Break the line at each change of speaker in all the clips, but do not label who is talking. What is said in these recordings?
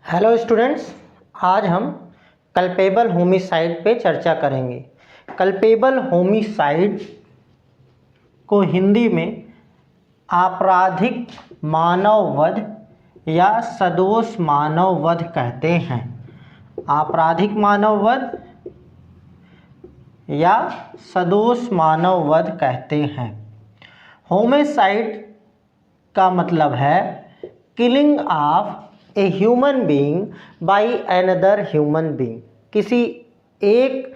Hello students, आज हम culpable homicide पे चर्चा करेंगे। कल्पेबल होमिसाइड को हिंदी में आपराधिक मानव वध या सदोष मानव वध कहते हैं। आपराधिक मानव वध या सदोष मानव वध कहते हैं। होमिसाइड का मतलब है killing of a human being by another human being. किसी एक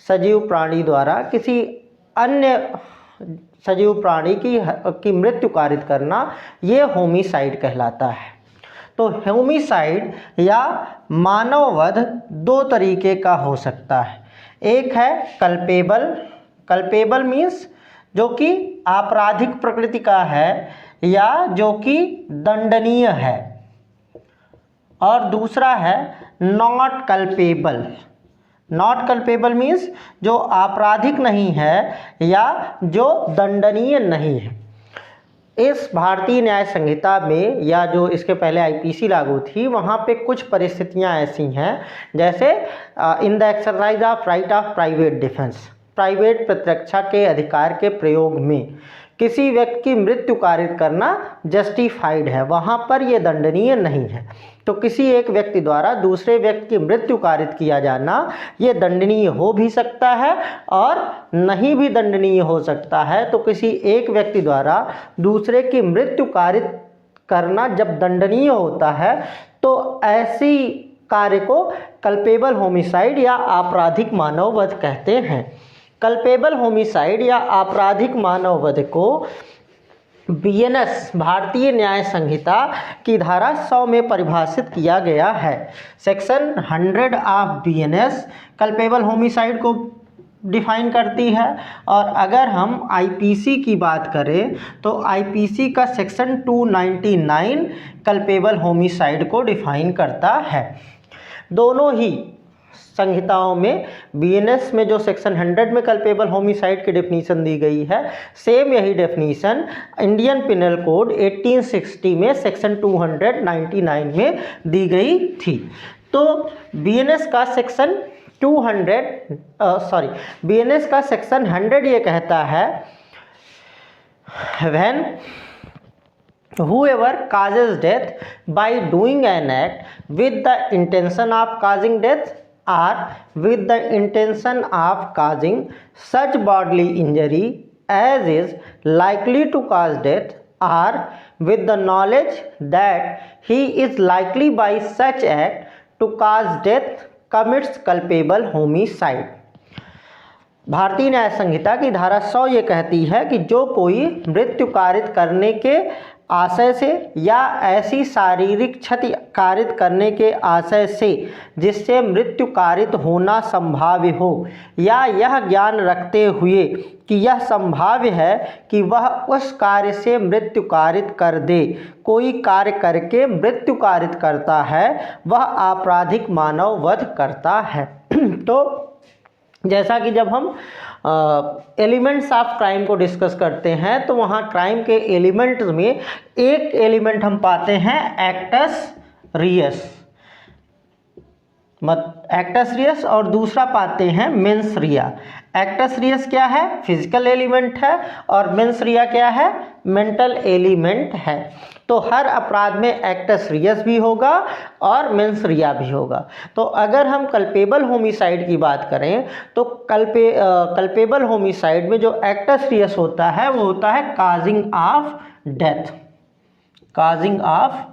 सजीव प्राणी द्वारा किसी अन्य सजीव प्राणी की मृत्यु कारित करना, ये होमिसाइड कहलाता है। तो होमिसाइड या मानववध दो तरीके का हो सकता है। एक है कल्पेबल। कल्पेबल मीन्स जो कि आपराधिक प्रकृति का है या जो कि दंडनीय है, और दूसरा है not culpable. Not culpable means जो आपराधिक नहीं है या जो दंडनीय नहीं है। इस भारतीय न्याय संहिता में या जो इसके पहले आईपीसी लागू थी, वहाँ पे कुछ परिस्थितियाँ ऐसी हैं, जैसे in the exercise of right of private defence, private प्रतिरक्षा के अधिकार के प्रयोग में किसी व्यक्ति की मृत्यु कारित करना जस्टिफाइड है, वहाँ पर यह दंडनीय नहीं है। तो किसी एक व्यक्ति द्वारा दूसरे व्यक्ति की मृत्यु कारित किया जाना ये दंडनीय हो भी सकता है और नहीं भी दंडनीय हो सकता है। तो किसी एक व्यक्ति द्वारा दूसरे की मृत्यु कारित करना जब दंडनीय होता है, तो ऐसी कार्य को कल्पेबल होमिसाइड या आपराधिक मानव वध कहते हैं। कल्पेबल होमिसाइड या आपराधिक मानव वध को बीएनएस भारतीय न्याय संहिता की धारा 100 में परिभाषित किया गया है। Section 100 of BNS culpable homicide को डिफाइन करती है। और अगर हम आईपीसी की बात करें तो आईपीसी का सेक्शन 299 कल्पेबल होमिसाइड को डिफाइन करता है। दोनों ही संहिताओं में बीएनएस में जो सेक्शन 100 में कल्पेबल होमिसाइड की डेफिनीशन दी गई है, सेम यही डेफिनीशन इंडियन पिनल कोड 1860 में सेक्शन 299 में दी गई थी। तो बीएनएस का सेक्शन 100 ये कहता है, when whoever causes death by doing an act with the intention of causing death or with the intention of causing such bodily injury as is likely to cause death or with the knowledge that he is likely by such act to cause death commits culpable homicide। भारतीय न्याय संहिता की धारा 100 ये कहती है कि जो कोई मृत्यु कारित करने के आशय से या ऐसी शारीरिक क्षति कारित करने के आशय से जिससे मृत्यु कारित होना संभाव्य हो, या यह ज्ञान रखते हुए कि यह संभाव्य है कि वह उस कार्य से मृत्यु कारित कर दे, कोई कार्य करके मृत्यु कारित करता है, वह आपराधिक मानव वध करता है। तो जैसा कि जब हम एलिमेंट्स ऑफ क्राइम को डिस्कस करते हैं, तो वहाँ क्राइम के एलिमेंट्स में एक एलिमेंट हम पाते हैं एक्टस रियस, एक्टस रियस, और दूसरा पाते हैं मेंस रिया। एक्टस रियस क्या है? फिजिकल एलिमेंट है, और मेंस रिया क्या है? मेंटल एलिमेंट है। तो हर अपराध में एक्टस रियस भी होगा और मेंस रिया भी होगा। तो अगर हम कल्पेबल होमिसाइड की बात करें तो कल्पेबल होमिसाइड में जो एक्टस रियस होता है वो होता है causing of death. Causing of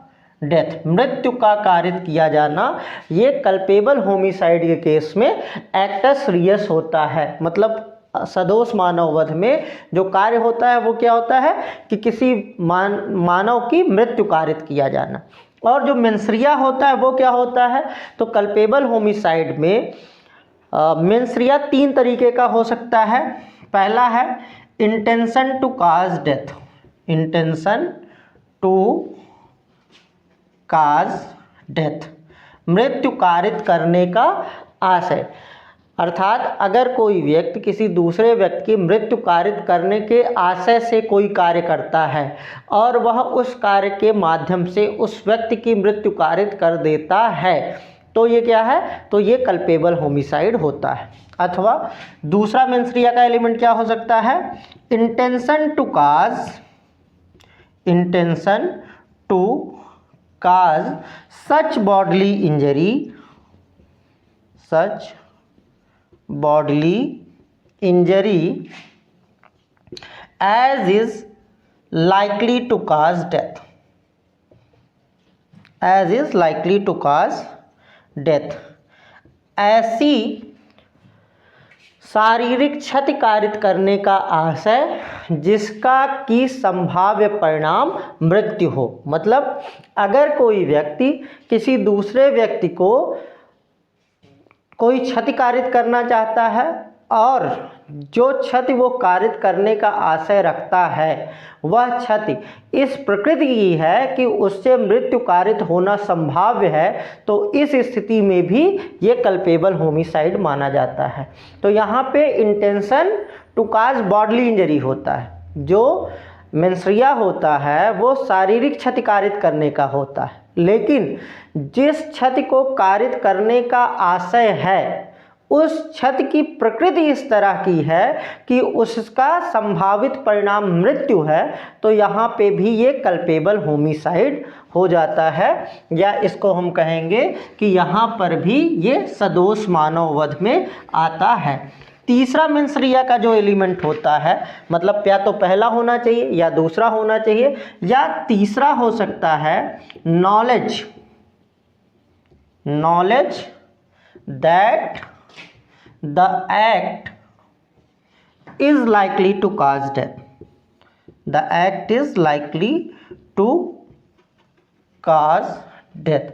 death, मृत्यु का कारित किया जाना, ये कल्पेबल होमिसाइड के केस में एक्टस रियस होता है। मतलब सदोष मानव वध में जो कार्य होता है वो क्या होता है कि किसी मानव की मृत्यु कारित किया जाना। और जो मेंसरिया होता है वो क्या होता है? तो कल्पेबल होमिसाइड में मेंसरिया 3 तरीके का हो सकता है। पहला है intention to cause death. Intention to cause death, मृत्यु कारित करने का आशय। अर्थात अगर कोई व्यक्ति किसी दूसरे व्यक्ति की मृत्यु कारित करने के आशय से कोई कार्य करता है और वह उस कार्य के माध्यम से उस व्यक्ति की मृत्यु कारित कर देता है तो ये क्या है, तो ये कल्पेबल होमिसाइड होता है। अथवा दूसरा मेंस rea का एलिमेंट क्या हो सकता है, intention to cause such bodily injury as is likely to cause death, ऐसी शारीरिक क्षति कारित करने का आशय जिसका की संभाव्य परिणाम मृत्यु हो। मतलब अगर कोई व्यक्ति किसी दूसरे व्यक्ति को कोई क्षति कारित करना चाहता है और जो क्षति वो कारित करने का आशय रखता है वह क्षति इस प्रकृति की है कि उससे मृत्यु कारित होना संभाव्य है, तो इस स्थिति में भी ये कल्पेबल होमिसाइड माना जाता है। तो यहाँ पे intention to cause bodily injury होता है, जो मेंस rea होता है वो शारीरिक क्षति कारित करने का होता है, लेकिन जिस क्षति को कारित करने का आशय है उस क्षति की प्रकृति इस तरह की है कि उसका संभावित परिणाम मृत्यु है, तो यहाँ पे भी ये कल्पेबल होमिसाइड हो जाता है, या इसको हम कहेंगे कि यहाँ पर भी ये सदोष मानव वध में आता है। तीसरा मेंस rea का जो एलिमेंट होता है, मतलब या तो पहला होना चाहिए या दूसरा होना चाहिए या तीसरा हो सकता है knowledge that the act is likely to cause death,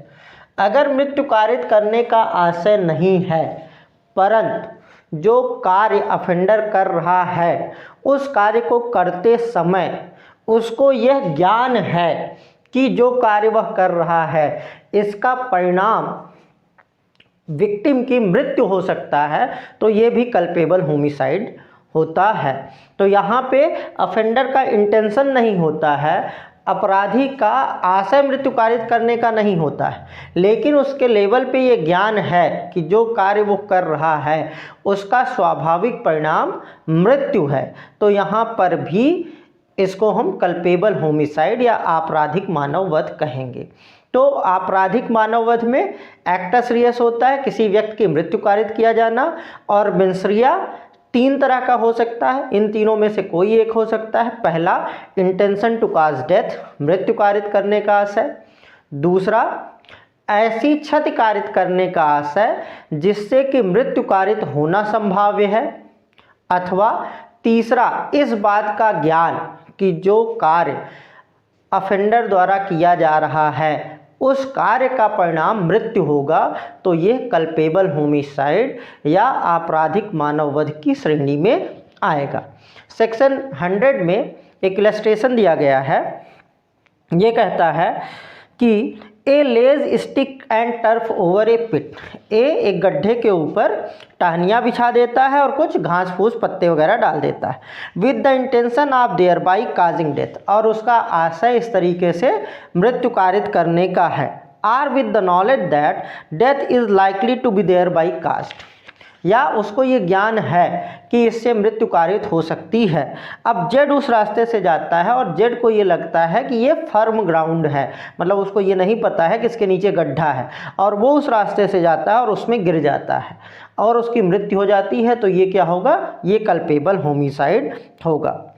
अगर मृत्यु कारित करने का आशय नहीं है परंतु जो कार्य अफेंडर कर रहा है उस कार्य को करते समय उसको यह ज्ञान है कि जो कार्य वह कर रहा है इसका परिणाम विक्टिम की मृत्यु हो सकता है, तो ये भी कल्पेबल होमिसाइड होता है। तो यहाँ पे अफेंडर का इंटेंशन नहीं होता है, अपराधी का आशय मृत्यु कारित करने का नहीं होता है, लेकिन उसके लेवल पे ये ज्ञान है कि जो कार्य वो कर रहा है उसका स्वाभाविक परिणाम मृत्यु है, तो यहाँ पर भी इसको हम कल्पेबल होमिसाइड या आपराधिक मानव वध कहेंगे। तो आपराधिक मानव वध में एक्टस रियस होता है, किसी व्यक्ति की मृत्यु कारित किया जाना, और मेंस rea तीन तरह का हो सकता है, इन तीनों में से कोई एक हो सकता है। पहला इंटेंशन टू काज डेथ, मृत्यु कारित करने का आशय। दूसरा ऐसी क्षति कारित करने का आशय जिससे कि मृत्यु कारित होना संभाव्य है। अथवा तीसरा इस बात का ज्ञान कि जो कार्य अफेंडर द्वारा किया जा रहा है उस कार्य का परिणाम मृत्यु होगा, तो ये कल्पेबल होमिसाइड या आपराधिक मानव वध की श्रेणी में आएगा। सेक्शन 100 में एक इलस्ट्रेशन दिया गया है, ये कहता है कि ए लेज स्टिक एंड टर्फ ओवर ए पिट, एक गड्ढे के ऊपर टहनियाँ बिछा देता है और कुछ घास फूस पत्ते वगैरह डाल देता है, with the intention of their by causing death, और उसका आशय इस तरीके से मृत्यु कारित करने का है। Or with the knowledge that death is likely to be thereby caused, या उसको ये ज्ञान है कि इससे मृत्यु कारित हो सकती है। अब जेड उस रास्ते से जाता है और जेड को ये लगता है कि ये फर्म ग्राउंड है, मतलब उसको ये नहीं पता है कि इसके नीचे गड्ढा है, और वो उस रास्ते से जाता है और उसमें गिर जाता है और उसकी मृत्यु हो जाती है, तो ये क्या होगा, ये कल्पेबल होमिसाइड होगा।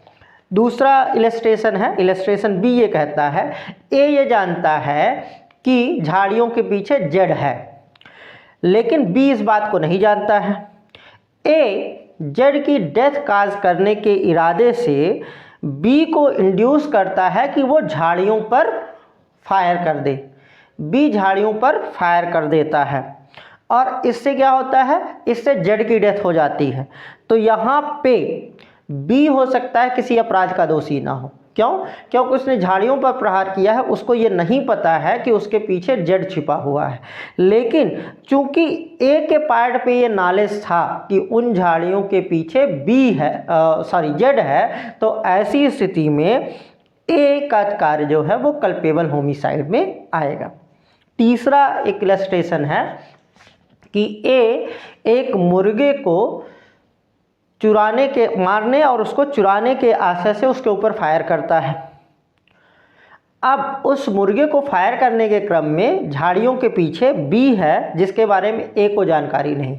दूसरा इलस्ट्रेशन है, इलस्ट्रेशन बी, ये कहता है ए ये जानता है कि झाड़ियों के पीछे जेड है, लेकिन बी इस बात को नहीं जानता है। ए जेड की डेथ काज करने के इरादे से बी को इंड्यूस करता है कि वो झाड़ियों पर फायर कर दे। बी झाड़ियों पर फायर कर देता है और इससे क्या होता है, इससे जेड की डेथ हो जाती है। तो यहाँ पे बी हो सकता है किसी अपराध का दोषी ना हो, क्यों? क्योंकि उसने झाड़ियों पर प्रहार किया है, उसको ये नहीं पता है कि उसके पीछे जेड छिपा हुआ है। लेकिन चूंकि ए के पार्ट पे ये नॉलेज था कि उन झाड़ियों के पीछे बी है, जेड है, तो ऐसी स्थिति में ए का कार्य जो है वो कल्पेबल होमिसाइड में आएगा। तीसरा एक इलस्ट्रेशन है कि ए एक मुर्गे को मारने और उसको चुराने के आशय से उसके ऊपर फायर करता है। अब उस मुर्गे को फायर करने के क्रम में झाड़ियों के पीछे बी है, जिसके बारे में ए को जानकारी नहीं।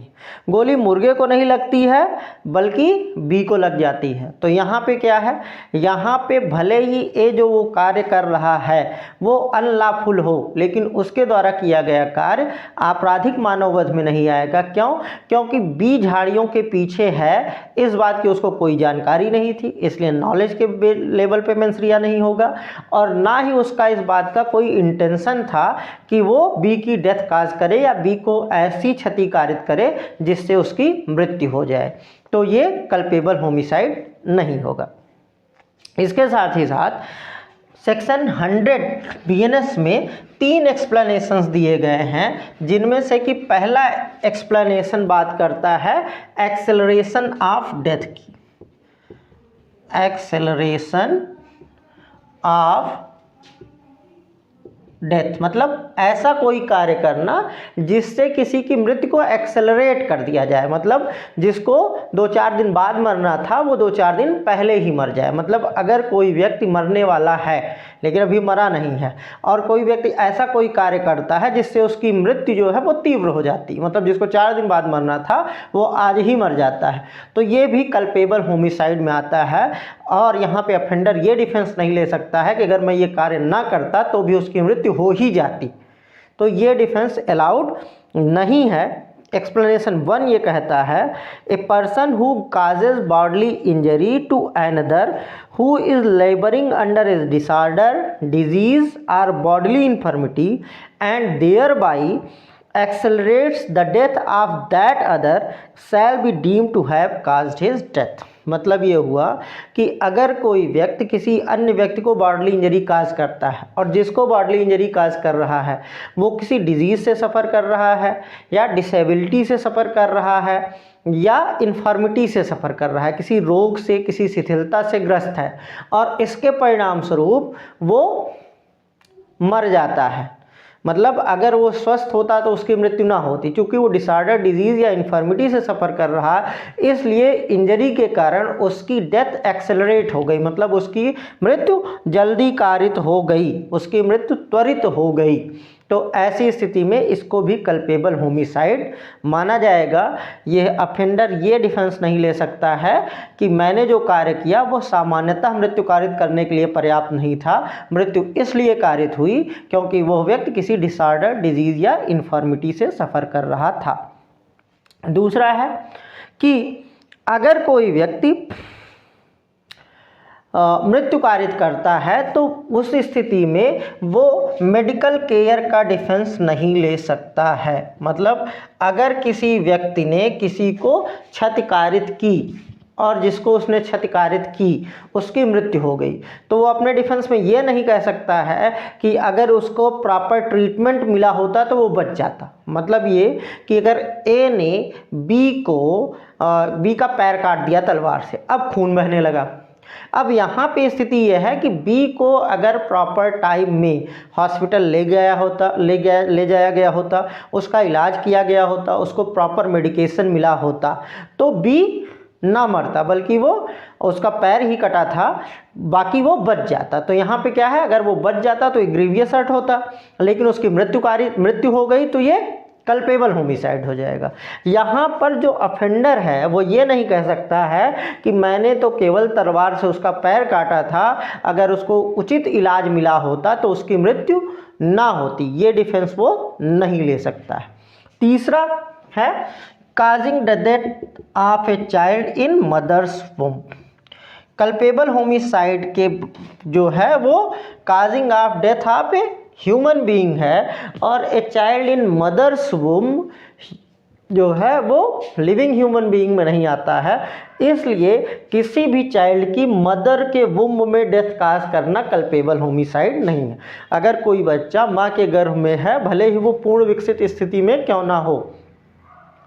गोली मुर्गे को नहीं लगती है बल्कि बी को लग जाती है। तो यहाँ पे क्या है, यहाँ पे भले ही ए जो वो कार्य कर रहा है वो अनलॉफुल हो, लेकिन उसके द्वारा किया गया कार्य आपराधिक मानववध में नहीं आएगा। क्यों? क्योंकि बी झाड़ियों के पीछे है, इस बात की उसको कोई जानकारी नहीं थी, इसलिए नॉलेज के लेवल पे मेंस रिया नहीं होगा, और ना ही उसका इस बात का कोई इंटेंशन था कि वो बी की डेथ काज करे या बी को ऐसी क्षति कारित करे जिससे उसकी मृत्यु हो जाए। तो ये कल्पेबल होमिसाइड नहीं होगा। इसके साथ ही साथ सेक्शन 100 बीएनएस में 3 एक्सप्लेनेशंस दिए गए हैं, जिनमें से कि पहला एक्सप्लेनेशन बात करता है एक्सेलरेशन ऑफ डेथ की। एक्सेलरेशन ऑफ डेथ मतलब ऐसा कोई कार्य करना जिससे किसी की मृत्यु को एक्सेलरेट कर दिया जाए, मतलब जिसको 2-4 दिन बाद मरना था वो 2-4 दिन पहले ही मर जाए। मतलब अगर कोई व्यक्ति मरने वाला है लेकिन अभी मरा नहीं है, और कोई व्यक्ति ऐसा कोई कार्य करता है जिससे उसकी मृत्यु जो है वो तीव्र हो जाती है, मतलब जिसको 4 दिन बाद मरना था वो आज ही मर जाता है, तो ये भी कल्पेबल होमिसाइड में आता है। और यहाँ पे अफेंडर ये डिफेंस नहीं ले सकता है कि अगर मैं ये कार्य ना करता तो भी उसकी मृत्यु हो ही जाती, तो ये डिफेंस अलाउड नहीं है। एक्सप्लेनेशन 1 ये कहता है a person who causes bodily injury to another who is labouring under a disorder, disease और bodily infirmity and thereby accelerates the death of that other shall be deemed to have caused his death। मतलब ये हुआ कि अगर कोई व्यक्ति किसी अन्य व्यक्ति को बॉडली इंजरी काज करता है, और जिसको बॉडली इंजरी काज कर रहा है वो किसी डिजीज़ से सफ़र कर रहा है या डिसेबिलिटी से सफ़र कर रहा है या इन्फर्मिटी से सफ़र कर रहा है, किसी रोग से, किसी शिथिलता से ग्रस्त है, और इसके परिणाम स्वरूप वो मर जाता है, मतलब अगर वो स्वस्थ होता तो उसकी मृत्यु ना होती, क्योंकि वो डिसऑर्डर, डिजीज़ या इन्फर्मिटी से सफ़र कर रहा है, इसलिए इंजरी के कारण उसकी डेथ एक्सेलरेट हो गई, मतलब उसकी मृत्यु जल्दी कारित हो गई, उसकी मृत्यु त्वरित हो गई। तो ऐसी स्थिति में इसको भी कल्पेबल होमिसाइड माना जाएगा। यह अफेंडर ये डिफेंस नहीं ले सकता है कि मैंने जो कार्य किया वो सामान्यतः मृत्यु कारित करने के लिए पर्याप्त नहीं था, मृत्यु इसलिए कारित हुई क्योंकि वह व्यक्ति किसी डिसऑर्डर, डिजीज़ या इन्फर्मिटी से सफ़र कर रहा था। दूसरा है कि अगर कोई व्यक्ति मृत्यु कारित करता है तो उस स्थिति में वो मेडिकल केयर का डिफेंस नहीं ले सकता है। मतलब अगर किसी व्यक्ति ने किसी को क्षति कारित की और जिसको उसने क्षति कारित की उसकी मृत्यु हो गई, तो वो अपने डिफेंस में ये नहीं कह सकता है कि अगर उसको प्रॉपर ट्रीटमेंट मिला होता तो वो बच जाता। मतलब ये कि अगर ए ने बी का पैर काट दिया तलवार से, अब खून बहने लगा, अब यहाँ पे स्थिति यह है कि बी को अगर प्रॉपर टाइम में हॉस्पिटल ले जाया गया होता, उसका इलाज किया गया होता, उसको प्रॉपर मेडिकेशन मिला होता, तो बी ना मरता, बल्कि वो उसका पैर ही कटा था, बाकी वो बच जाता। तो यहाँ पे क्या है, अगर वो बच जाता तो ग्रीवियस हर्ट होता, लेकिन उसकी मृत्यु हो गई तो ये कल्पेबल होमिसाइड हो जाएगा। यहाँ पर जो अफेंडर है वो ये नहीं कह सकता है कि मैंने तो केवल तलवार से उसका पैर काटा था, अगर उसको उचित इलाज मिला होता तो उसकी मृत्यु ना होती, ये डिफेंस वो नहीं ले सकता है। तीसरा है causing the death of a child in mother's womb. Culpable homicide के जो है वो causing of death of a human being है, और ए चाइल्ड इन मदर्स वूम जो है वो लिविंग ह्यूमन बीइंग में नहीं आता है। इसलिए किसी भी चाइल्ड की मदर के वुम्ब में डेथ काज करना कल्पेबल होमिसाइड नहीं है। अगर कोई बच्चा माँ के गर्भ में है, भले ही वो पूर्ण विकसित स्थिति में क्यों ना हो,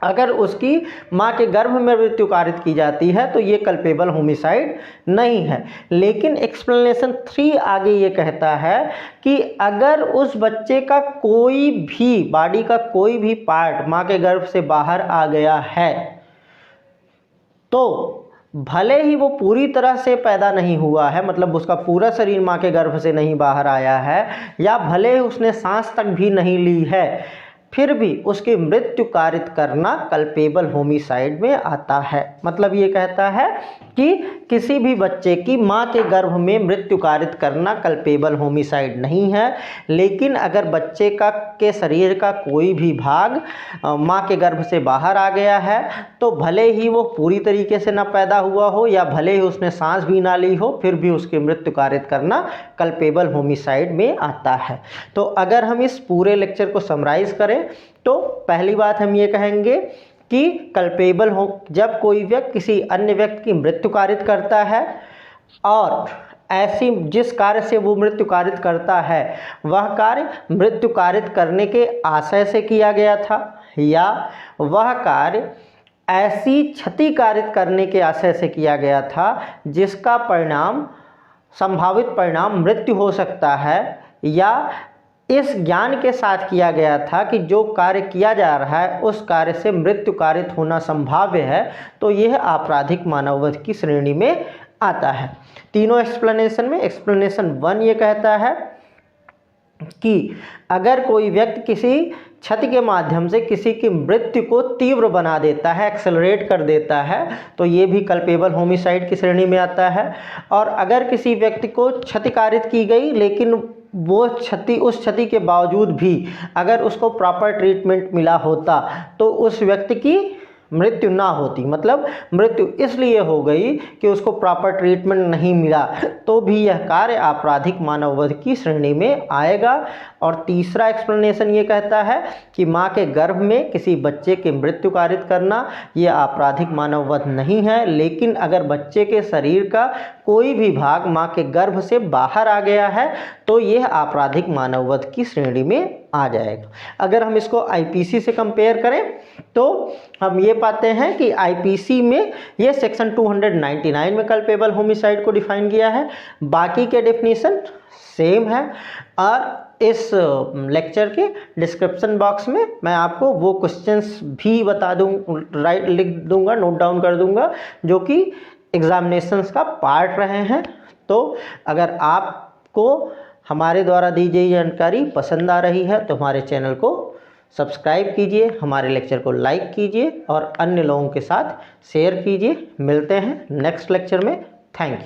अगर उसकी माँ के गर्भ में मृत्यु कारित की जाती है तो ये कल्पेबल होमिसाइड नहीं है। लेकिन एक्सप्लेनेशन 3 आगे ये कहता है कि अगर उस बच्चे का कोई भी बॉडी का कोई भी पार्ट माँ के गर्भ से बाहर आ गया है, तो भले ही वो पूरी तरह से पैदा नहीं हुआ है, मतलब उसका पूरा शरीर माँ के गर्भ से नहीं बाहर आया है, या भले ही उसने सांस तक भी नहीं ली है, फिर भी उसकी मृत्यु कारित करना कल्पेबल होमिसाइड में आता है। मतलब ये कहता है कि किसी भी बच्चे की माँ के गर्भ में मृत्यु कारित करना कल्पेबल होमिसाइड नहीं है। लेकिन अगर बच्चे के शरीर का कोई भी भाग माँ के गर्भ से बाहर आ गया है, तो भले ही वो पूरी तरीके से ना पैदा हुआ हो या भले ही उसने सांस भी ना ली हो, फिर भी उसकी मृत्यु कारित करना कल्पेबल होमिसाइड में आता है। तो अगर हम इस पूरे लेक्चर को समराइज करें तो पहली बात हम ये कहेंगे कि कल्पेबल हो जब कोई व्यक्ति किसी अन्य व्यक्ति की मृत्यु कारित करता है और ऐसी जिस कार्य से वो मृत्यु कारित करता है वह कार्य मृत्यु कारित करने के आशय से किया गया था, या वह कार्य ऐसी क्षति कारित करने के आशय से किया गया था जिसका परिणाम संभावित परिणाम मृत्यु हो सकता है, या इस ज्ञान के साथ किया गया था कि जो कार्य किया जा रहा है उस कार्य से मृत्यु कारित होना संभाव्य है, तो यह आपराधिक मानववध की श्रेणी में आता है। तीनों एक्सप्लेनेशन में एक्सप्लेनेशन 1 ये कहता है कि अगर कोई व्यक्ति किसी क्षति के माध्यम से किसी की मृत्यु को तीव्र बना देता है, एक्सेलरेट कर देता है, तो ये भी कल्पेबल होमिसाइड की श्रेणी में आता है। और अगर किसी व्यक्ति को क्षति कारित की गई लेकिन वो क्षति उस क्षति के बावजूद भी अगर उसको प्रॉपर ट्रीटमेंट मिला होता तो उस व्यक्ति की मृत्यु ना होती, मतलब मृत्यु इसलिए हो गई कि उसको प्रॉपर ट्रीटमेंट नहीं मिला, तो भी यह कार्य आपराधिक मानववध की श्रेणी में आएगा। और तीसरा एक्सप्लेनेशन ये कहता है कि माँ के गर्भ में किसी बच्चे की मृत्यु कारित करना यह आपराधिक मानववध नहीं है, लेकिन अगर बच्चे के शरीर का कोई भी भाग माँ के गर्भ से बाहर आ गया है तो यह आपराधिक मानववध की श्रेणी में आ जाएगा। अगर हम इसको आईपीसी से कंपेयर करें तो हम ये पाते हैं कि आईपीसी में ये सेक्शन 299 में कल्पेबल होमिसाइड को डिफाइन किया है, बाकी के डेफिनेशन सेम है। और इस लेक्चर के डिस्क्रिप्शन बॉक्स में मैं आपको वो क्वेश्चंस भी बता दूँ, लिख दूंगा, नोट डाउन कर दूंगा, जो कि एग्जामिनेशंस का पार्ट रहे हैं। तो अगर आपको हमारे द्वारा दी गई जानकारी पसंद आ रही है तो हमारे चैनल को सब्सक्राइब कीजिए, हमारे लेक्चर को लाइक कीजिए और अन्य लोगों के साथ शेयर कीजिए। मिलते हैं नेक्स्ट लेक्चर में। Thank you.